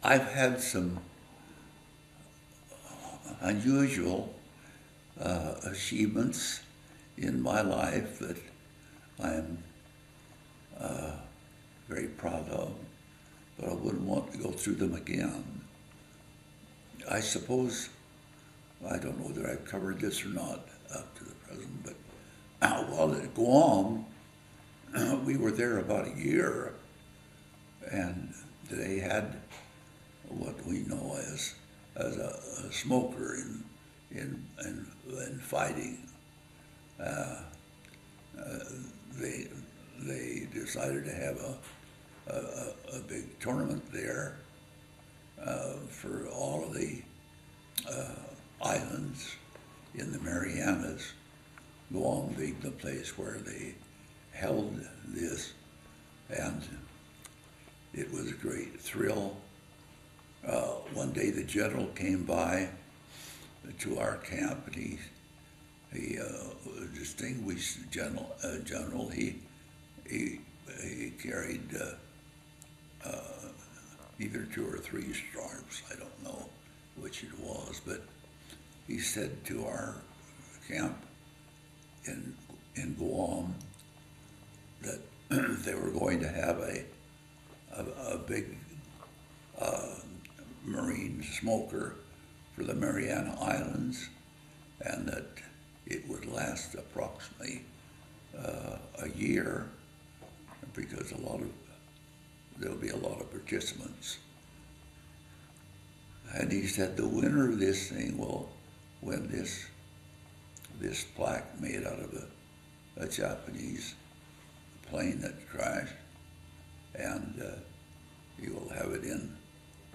I've had some unusual achievements in my life that I am very proud of, but I wouldn't want to go through them again. I suppose, I don't know whether I've covered this or not up to the present, but while at Guam, we were there about a year, and they had what we know as a smoker in fighting. They decided to have a big tournament there for all of the islands in the Marianas, Guam being the place where they held this, and it was a great thrill. One day the general came by to our camp, and he was a distinguished general. He carried either 2 or 3 stars. I don't know which it was, but he said to our camp in Guam that they were going to have a big marine smoker for the Mariana Islands, and that it would last approximately a year, because there'll be a lot of participants. And he said the winner of this thing will win this plaque made out of a Japanese plane that crashed, and you will have it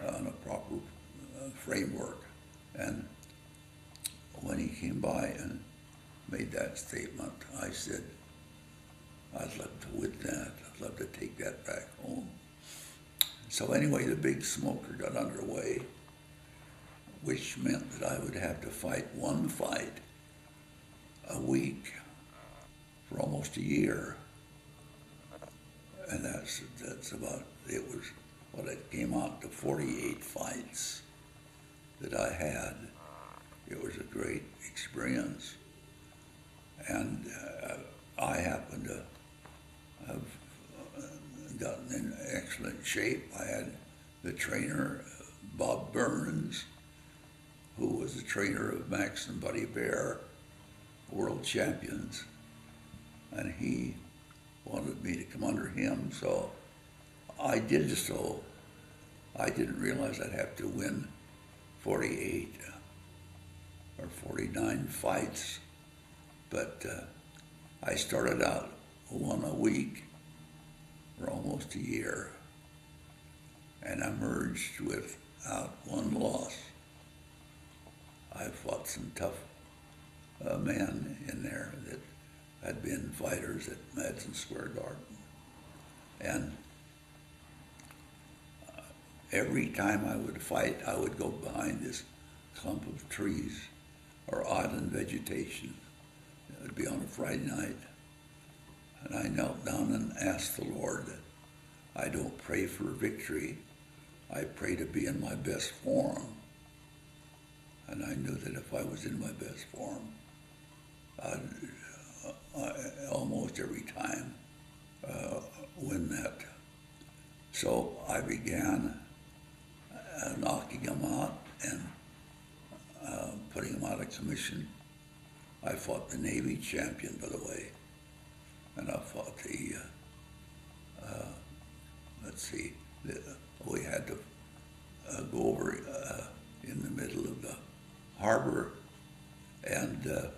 on a proper framework. And when he came by and made that statement, I said, I'd love to win that. I'd love to take that back home. So anyway, the big smoker got underway, which meant that I would have to fight one fight a week for almost a year. And that's about, it was what it came out to, 48 fights that I had. It was a great experience. And I happened to have gotten in excellent shape. I had the trainer, Bob Burns, who was the trainer of Max and Buddy Bear, world champions. And he wanted me to come under him, so I did so. I didn't realize I'd have to win 48 or 49 fights, but I started out one a week for almost a year, and I emerged without one loss. I fought some tough men in there that had been fighters at Madison Square Garden. And every time I would fight, I would go behind this clump of trees or island vegetation. It would be on a Friday night. And I knelt down and asked the Lord that I don't pray for victory. I pray to be in my best form. And I knew that if I was in my best form, I'd almost every time win that. So I began knocking them out and putting them out of commission. I fought the Navy champion, by the way, and I fought the, we had to go over in the middle of the harbor and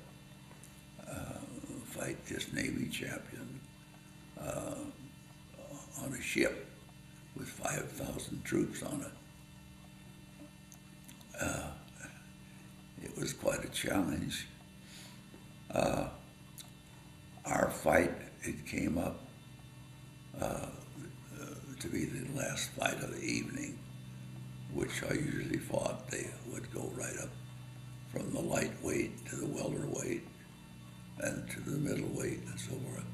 fight this Navy champion on a ship with 5,000 troops on it. It was quite a challenge. Our fight, it came up to be the last fight of the evening, which I usually fought. They would go right up from the lightweight to the welterweight and to the middleweight and so forth.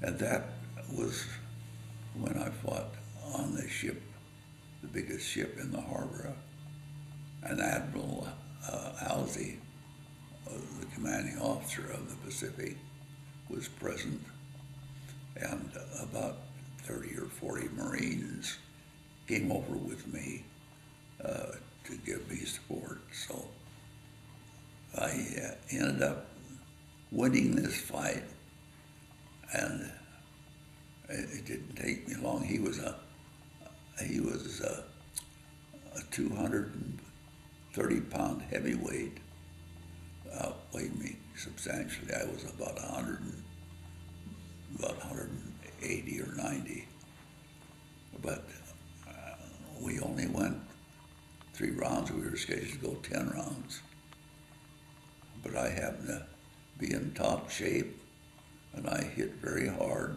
And that was when I fought on the ship, the biggest ship in the harbor, and Admiral Halsey, the commanding officer of the Pacific, was present, and about 30 or 40 Marines came over with me to give me support. So I ended up winning this fight, and it didn't take me long. He was a 230-pound heavyweight, outweighed me substantially. I was about 180 or 90, but we only went 3 rounds. We were scheduled to go 10 rounds, but I happened to be in top shape, and I hit very hard.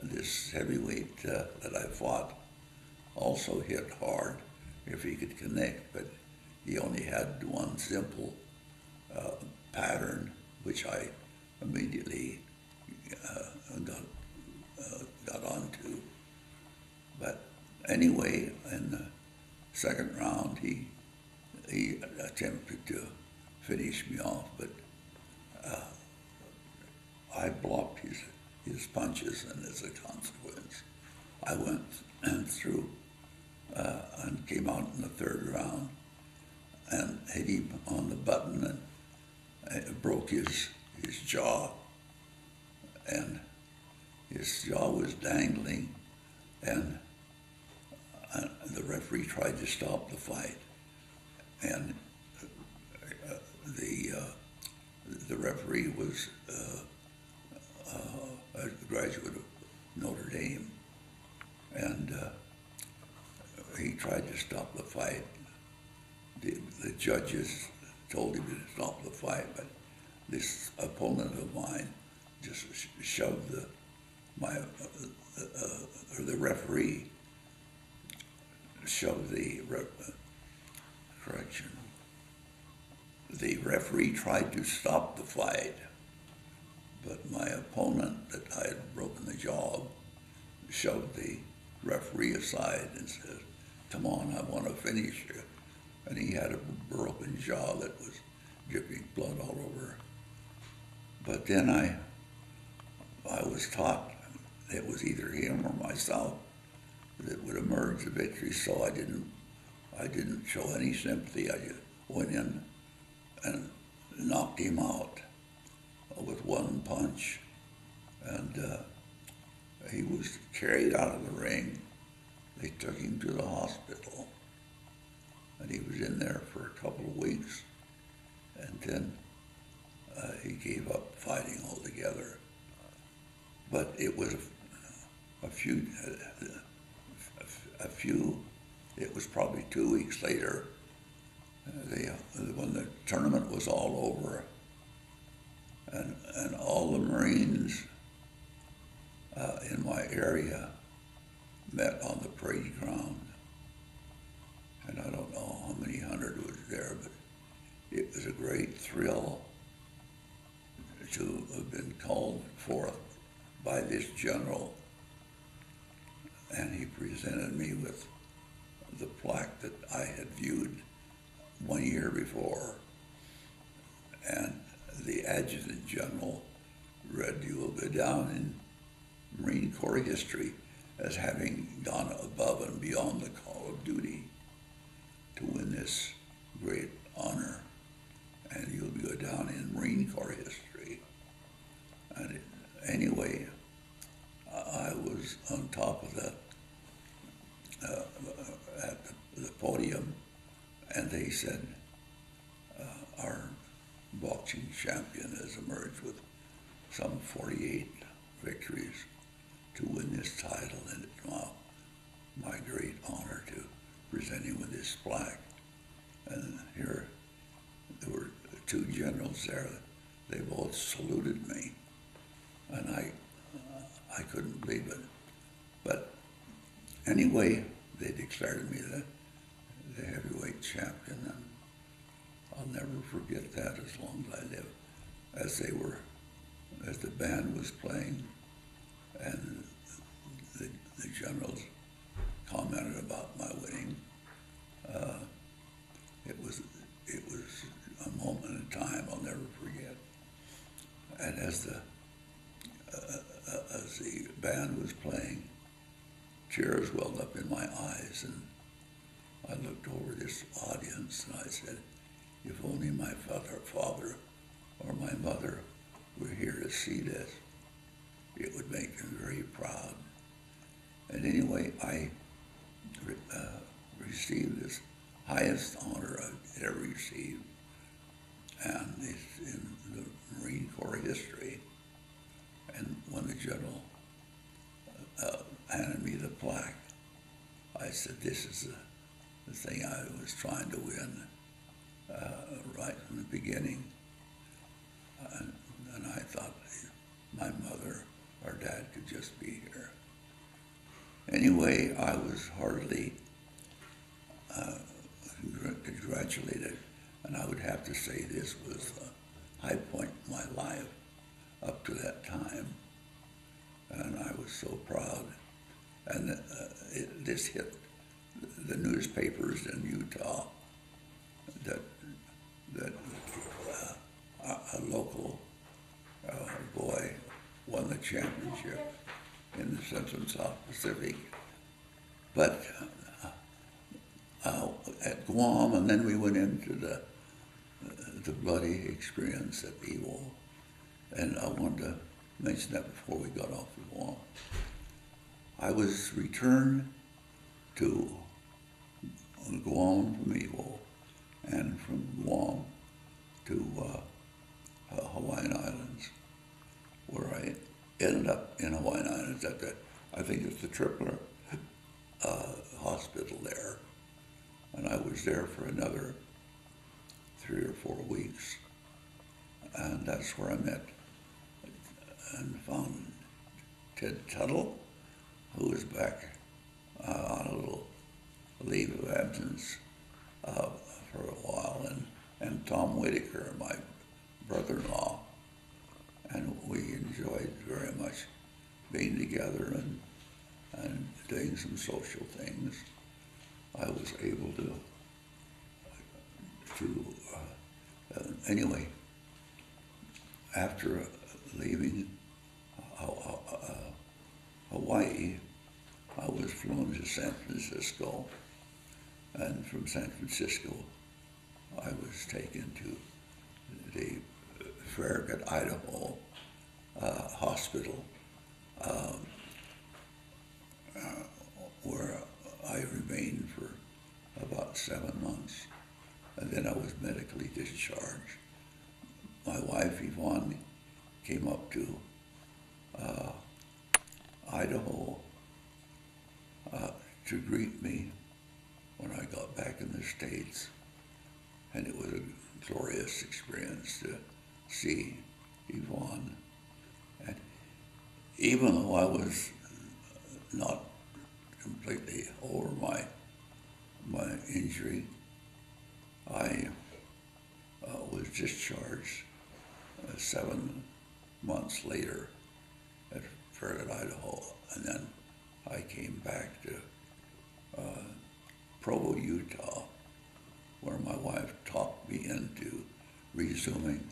This heavyweight that I fought also hit hard if he could connect, but he only had one simple pattern, which I immediately got onto. But anyway, in the second round, he attempted to finish me off, but I blocked his punches, and as a consequence, I went through and came out in the third round and hit him on the button, and it broke his jaw, and his jaw was dangling, and the referee tried to stop the fight, and the referee was a graduate of Notre Dame, and he tried to stop the fight. The judges told him to stop the fight, but this opponent of mine just shoved the referee shoved the correction. The referee tried to stop the fight, but my opponent that I had broken the jaw of shoved the referee aside and said, "Come on, I want to finish you." And he had a broken jaw that was dripping blood all over. But then I was taught it was either him or myself that would emerge the victory, so I didn't show any sympathy. I just went in and knocked him out with one punch, and he was carried out of the ring. They took him to the hospital, and he was in there for a couple of weeks, and then he gave up fighting altogether. But it was it was probably 2 weeks later, when the tournament was all over, and all the Marines in my area met on the parade ground. And I don't know how many hundred was there, but it was a great thrill to have been called forth by this general. And he presented me with the plaque that I had viewed 1 year before. And the adjutant general read, "You will go down in Marine Corps history as having gone above and beyond the call of duty to win this great honor, and you'll go down in Marine Corps history." And anyway, I was on top of at the podium, and they said, "Our boxing champion has emerged with some 48 victories to win this title, and it's now my great honor to present him with this plaque." And here there were 2 generals there. They both saluted me, and I couldn't believe it. But anyway, they declared me the heavyweight champion, and I'll never forget that as long as I live. As the band was playing, and the generals commented about my as the band was playing, tears welled up in my eyes, and I looked over this audience and I said, if only my father or my mother were here to see this, it would make them very proud. And anyway, I received this highest honor I've ever received, and it's in the Marine Corps history. And when the general handed me the plaque, I said, this is the thing I was trying to win right from the beginning. And I thought my mother or dad could just be here. Anyway, I was heartily congratulated, and I would have to say this was the high point in my life up to that time, and I was so proud. And this hit the newspapers in Utah that a local boy won the championship in the Central and South Pacific. But at Guam, and then we went into the bloody experience at Iwo. And I wanted to mention that before we got off of Guam. I was returned to Guam from Iwo, and from Guam to Hawaiian Islands, where I ended up in Hawaiian Islands at I think it's the Tripler hospital there. And I was there for another 3 or 4 weeks. And that's where I met and found Ted Tuttle, who was back on a little leave of absence for a while, and Tom Whitaker, my brother-in-law. And we enjoyed very much being together and doing some social things. I was able to anyway, after leaving Hawaii, I was flown to San Francisco, and from San Francisco, I was taken to the Farragut, Idaho hospital, where I remained for about 7 months, and then I was medically discharged. My wife, Yvonne, came up to Idaho to greet me when I got back in the States, and it was a glorious experience to see Yvonne. And even though I was not completely over my injury, I was discharged 7 months later at Farragut, Idaho, and then I came back to Provo, Utah, where my wife talked me into resuming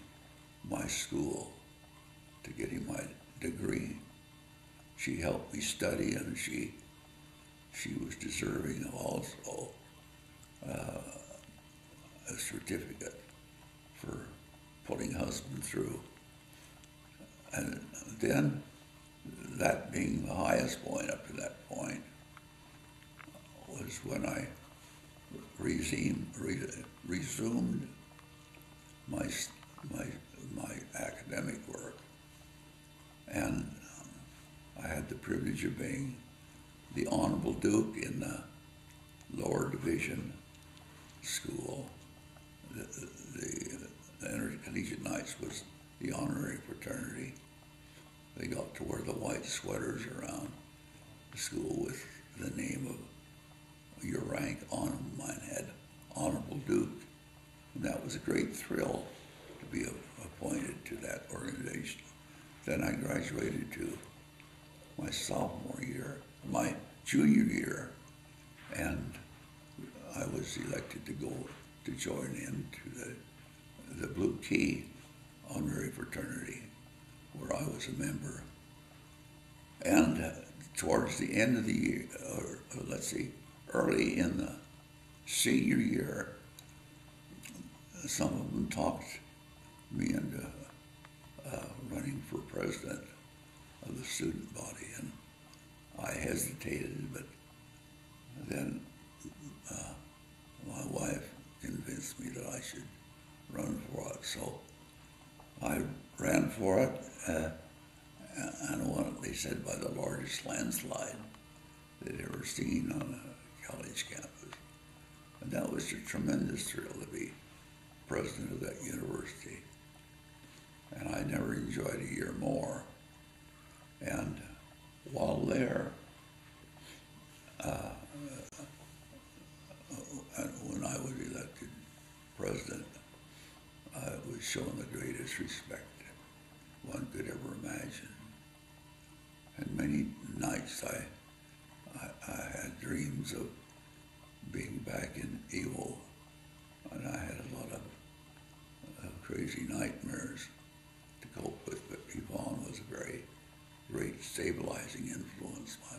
my school to getting my degree. She helped me study, and she was deserving of also a certificate for putting husband through. And then, that being the highest point up to that point, was when I resumed my academic work. And I had the privilege of being the Honorable Duke in the lower division school. The Intercollegiate Knights was the honorary fraternity. They got to wear the white sweaters around the school with the name of your rank on them. Mine had Honorable Duke, and that was a great thrill to be appointed to that organization. Then I graduated to my sophomore year, my junior year, and I was elected to go to join into the Blue Key honorary fraternity, where I was a member. And towards the end of the year, or let's see, early in the senior year, some of them talked me into running for president of the student body, and I hesitated, but then my wife convinced me that I should run for it. So I ran for it, and they said by the largest landslide they'd ever seen on a college campus. And that was a tremendous thrill to be president of that university. And I never enjoyed a year more. And while there, when I was elected president, I was shown the greatest respect one could ever imagine. And many nights I had dreams of being back in Evo, and I had a lot of crazy nightmares to cope with, but Yvonne was a very great stabilizing influence in my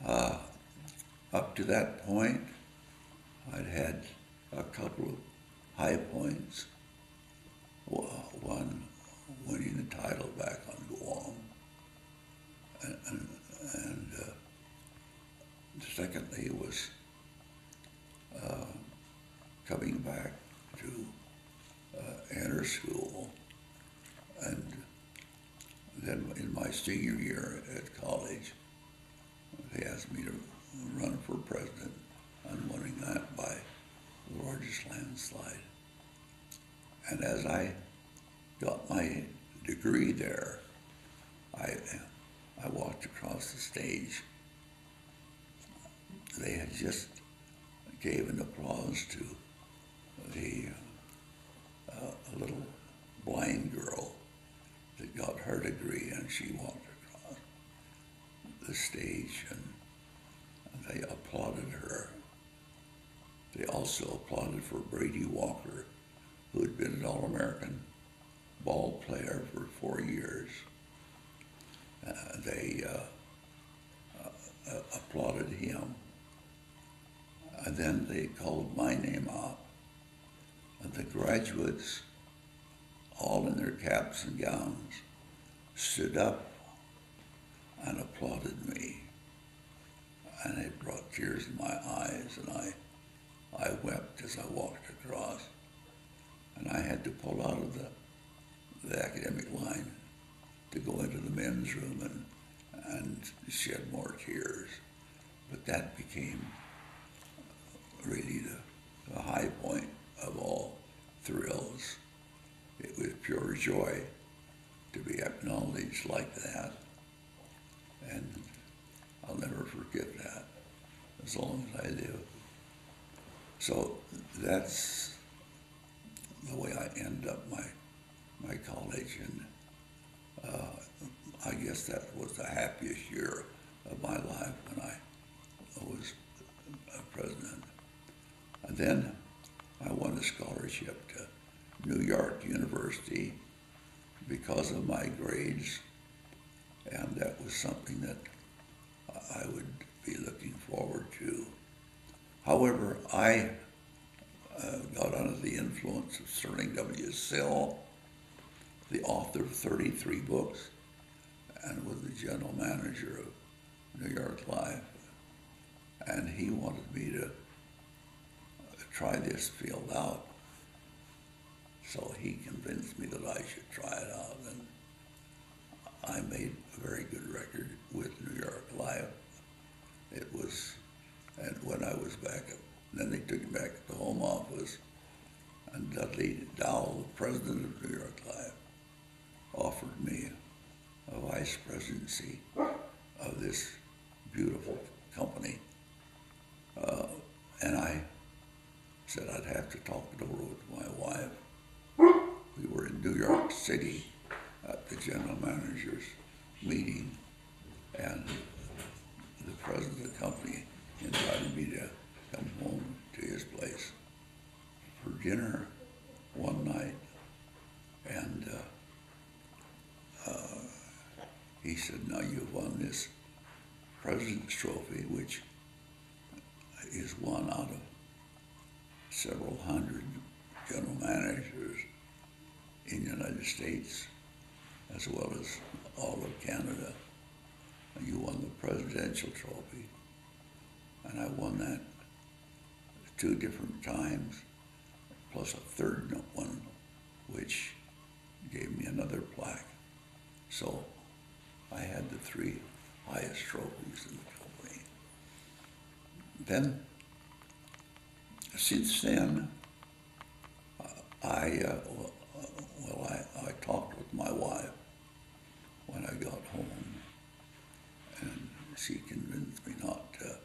life. Up to that point, I'd had a couple of high points. One, winning the title back on Guam, and secondly was coming back to enter school, and then in my senior year at college, they asked me to run for president, and winning that by the largest landslide. And as I got my degree there, I walked across the stage. They had just gave an applause to the little blind girl that got her degree, and she walked across the stage, and they applauded her. They also applauded for Brady Walker, who had been an All-American ball player for 4 years. They applauded him. And then they called my name out. And the graduates, all in their caps and gowns, stood up and applauded me. And it brought tears in my eyes, and I wept as I walked across. And I had to pull out of the academic line to go into the men's room and shed more tears. But that became really the high point of all thrills. It was pure joy to be acknowledged like that. And I'll never forget that as long as I live. So that's the way I end up my college, and I guess that was the happiest year of my life when I was president. And then I won a scholarship to New York University because of my grades, and that was something that I would be looking forward to. However, I got under the influence of Sterling W. Sill, the author of 33 books, and was the general manager of New York Life. And he wanted me to try this field out. So he convinced me that I should try it out, and I made a very good record with New York Life. It was, and when I was back, then they took me back to the home office, and Dudley Dowell, the president of New York Life, offered me a vice presidency of this beautiful company. And I said I'd have to talk it over with my wife. We were in New York City at the general manager's meeting, and the president of the company invited me to come home to his place for dinner one night. And President's Trophy, which is one out of several hundred general managers in the United States, as well as all of Canada. And you won the Presidential Trophy. And I won that 2 different times, plus a third one, which gave me another plaque. So I had the 3 highest trophies in the company. Then, since then, I talked with my wife when I got home, and she convinced me not to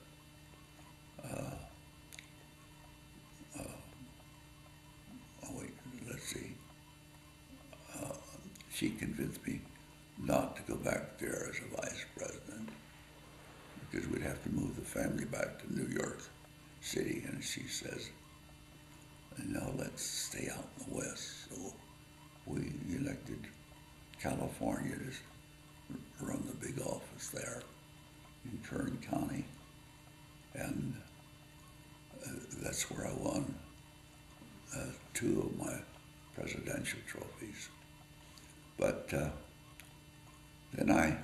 she convinced me not to go back there as a vice president because we'd have to move the family back to New York City, and she says, no, let's stay out in the West. So we elected California to run the big office there in Kern County, and that's where I won 2 of my presidential trophies. But then I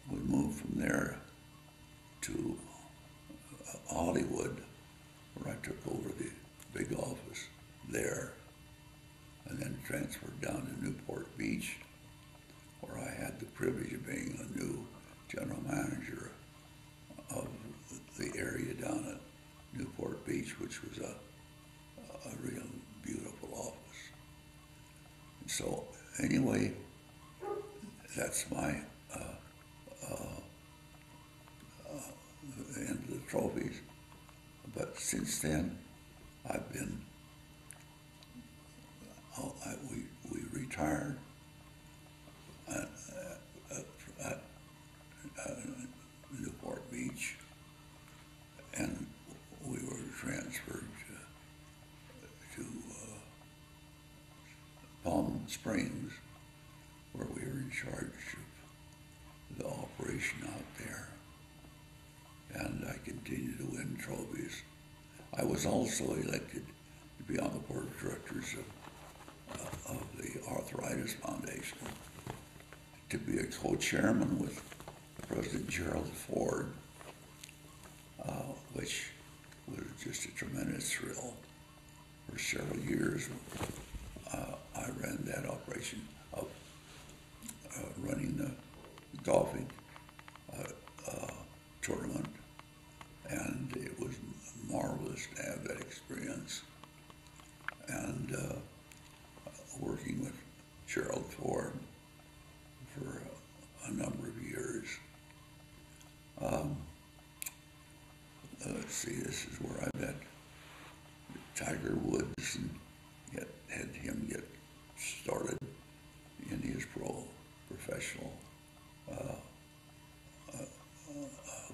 would move from there to Hollywood, where I took over the big office there, and then transferred down to Newport Beach, where I had the privilege of being a new general manager of the area down at Newport Beach, which was a real beautiful office. And so anyway, that's my end of the trophies. But since then, I've been, we retired at Newport Beach, and we were transferred to Palm Springs, where we were in charge of the operation out there. And I continued to win trophies. I was also elected to be on the board of directors of the Arthritis Foundation, to be a co-chairman with President Gerald Ford, which was just a tremendous thrill. For several years, I ran that operation of running the golfing tournament, and it was marvelous to have that experience. And working with Gerald Ford for a number of years. Let's see, this is where I met Tiger Woods and had him get started in his professional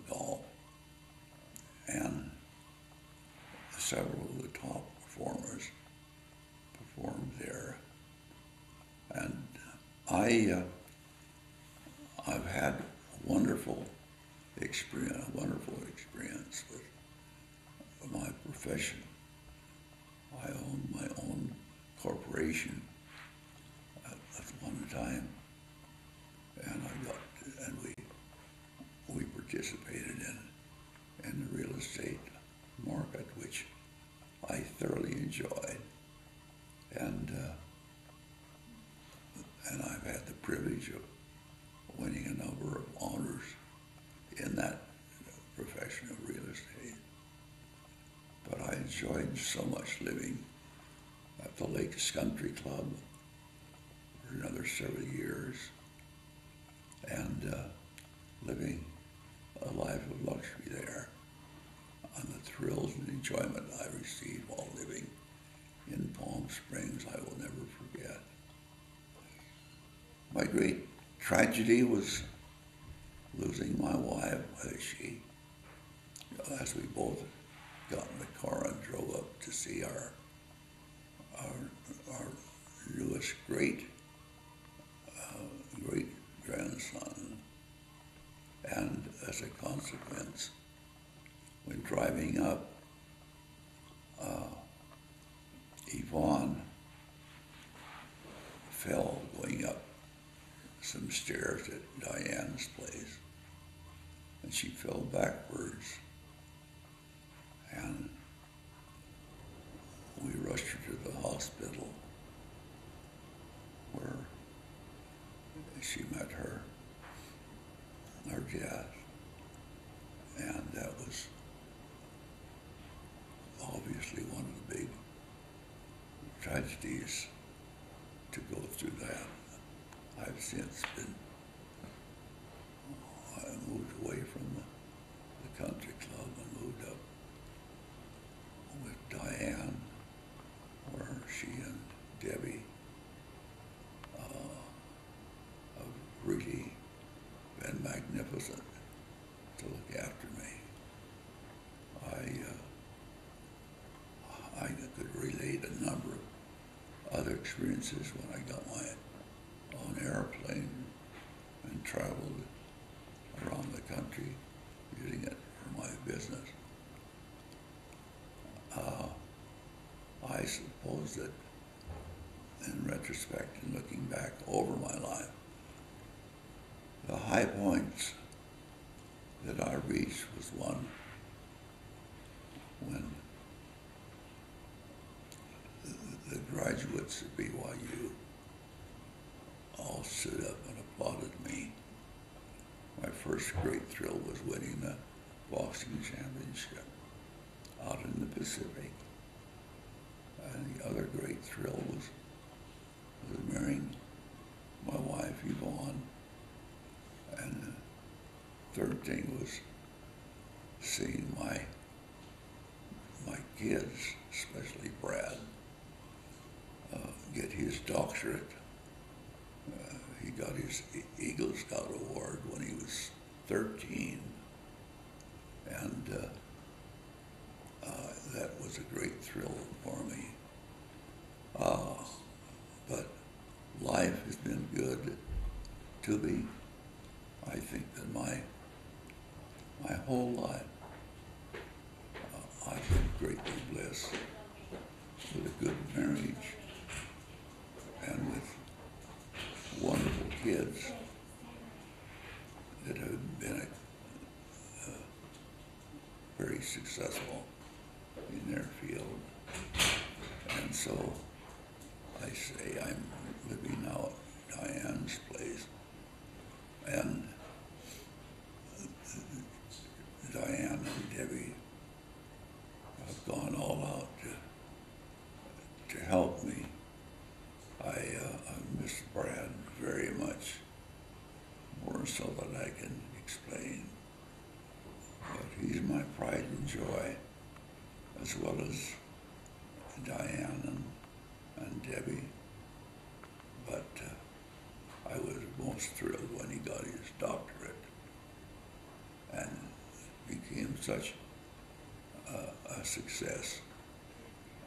golf. And several of the top performers performed there. And I've had a wonderful experience with my profession. I owned my own corporation at one time, and we participated in the real estate market, which I thoroughly enjoyed, and I've had the privilege of winning a number of honors in that profession of real estate. But I enjoyed so much living at the Lakes Country Club for another several years, and living a life of luxury there, and the thrills and enjoyment I received while living in Palm Springs I will never forget. My great tragedy was losing my wife. As we both got in the car and drove up to see our newest great grandson, driving up, Yvonne fell going up some stairs at Diane's place, and she fell backwards, and we rushed her to the hospital where she met her death, and that was obviously one of the big tragedies to go through that. I've since I moved away from the country club and moved up with Diane, where she and Debbie have really been magnificent to look after me. I could relate a number of other experiences when I got my own airplane and traveled around the country using it for my business. I suppose that in retrospect and looking back over my life, the high points that I reached was one when the graduates of BYU all stood up and applauded me. My first great thrill was winning the boxing championship out in the Pacific. And the other great thrill was marrying my wife, Yvonne. And the third thing was seeing my kids, especially Brad, get his doctorate. He got his Eagle Scout Award when he was 13. And that was a great thrill for me. But life has been good to me. I think that my whole life, I've been greatly blessed with a good marriage and with wonderful kids that have been very successful in their field. And so I say I'm living now at Diane's place, and Diane and Debbie have gone all out to help me. I miss Brad very much, more so than I can explain. But he's my pride and joy, as well as Diane and Debbie. But I was most thrilled when he got his doctorate and became such a success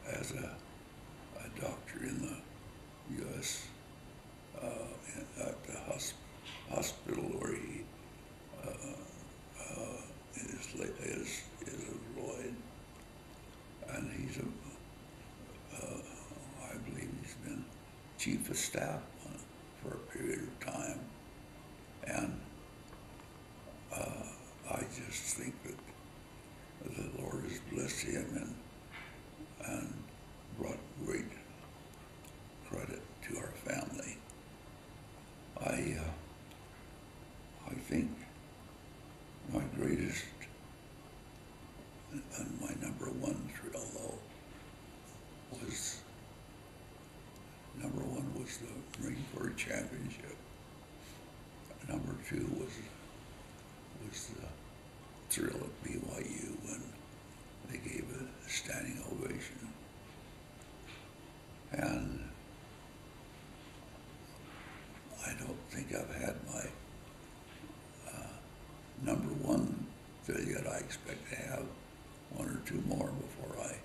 as a doctor in the U.S. At the hospital where he is employed. And he's I believe he's been chief of staff for a period of time. And I just think that the Lord has blessed him and brought great credit to our family. I think my greatest and my number one thrill, though, was the Marine Corps Championship. Number two was the thrill at BYU when they gave a standing ovation. And I don't think I've had my number one thrill yet. I expect to have one or two more before I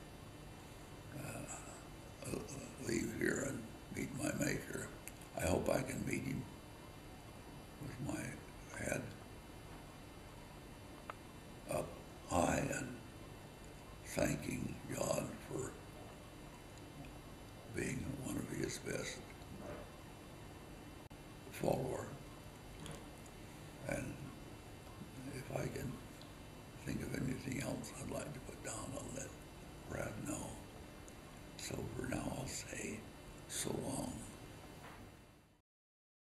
leave here and meet my Maker. I hope I can meet him with my head up high and thanking God for being one of his best follower. And if I can think of anything else I'd like to put down, I'll let Brad know. So for now, I'll say so long.